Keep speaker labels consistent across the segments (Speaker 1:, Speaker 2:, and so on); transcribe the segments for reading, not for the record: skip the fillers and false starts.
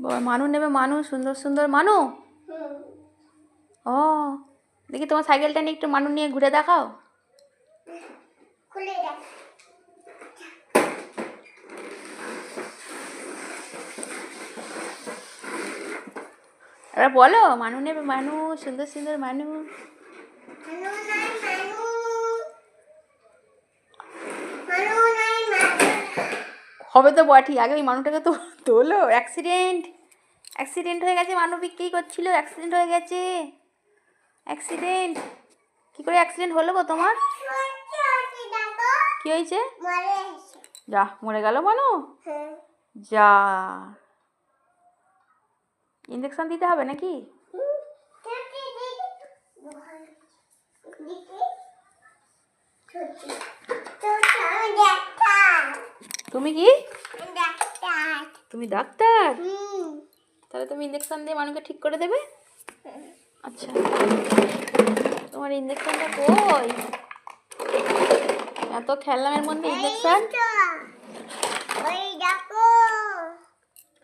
Speaker 1: বাবা মানু নেবে, মানু সুন্দর সুন্দর মানু। ও দেখি তোমার সাইকেলটা নিয়ে একটু মানু নিয়ে ঘুরে দেখাও। এবার বলো মানু নেবে, মানু সুন্দর সুন্দর মানু। হবে তো বটি, আগে ওই মানুটাকে তো তোলো। অ্যাক্সিডেন্ট হয়ে গেছে, মানু বিক্রি করছিল, অ্যাক্সিডেন্ট হয়ে গেছে। অ্যাক্সিডেন্ট কী করে অ্যাক্সিডেন্ট হলো গো তোমার? কি হয়েছে? যা মরে গেল মানু। যা ইঞ্জেকশন দিতে হবে নাকি? তুমি কি? তুমি ডাক্তার? তাহলে তুমি ইঞ্জেকশন দিয়ে মানুষকে ঠিক করে দেবে? আচ্ছা, তোমার ইঞ্জেকশনটা কই? এত খেলনামের মধ্যে ইঞ্জেকশন?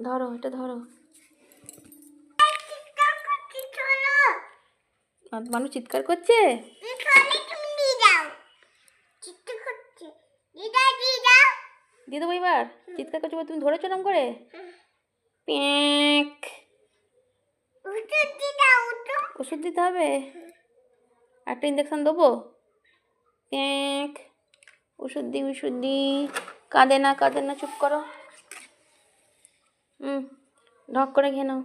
Speaker 1: ধরো, এটা ধরো। মানুষ চিৎকার করছে। দিয়ে দেবো এবার? চিৎকার করছে তুমি ধরেছো নাম করে? প্যাঁক। ওষুধ দিতে হবে? একটা ইঞ্জেকশন দেবো? প্যাঁক। ওষুধ দি। কাঁদে না, চুপ করো। ঢক করে খেয়ে নাও।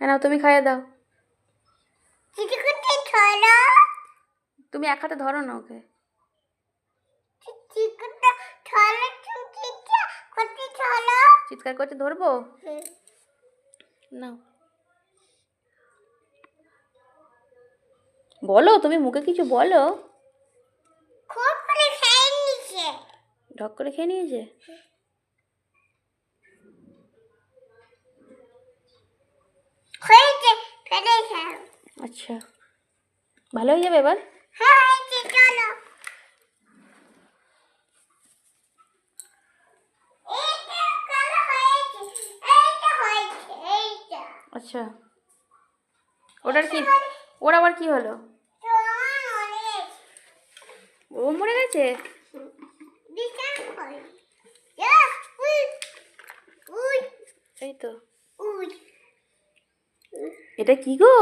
Speaker 1: নাও তুমি খাইয়ে দাও। তুমি এক হাতে ধরো না ওকে। চিৎকার করছে, ধরবো? নাও বলো, তুমি মুখে কিছু বলো। ঢক করে খেয়ে নিয়েছে। আচ্ছা, ভালো হয়ে যাবে এবার? আচ্ছা, ওর আবার কি হলো? ও মরে গেছে? এই তো। এটা কি গো?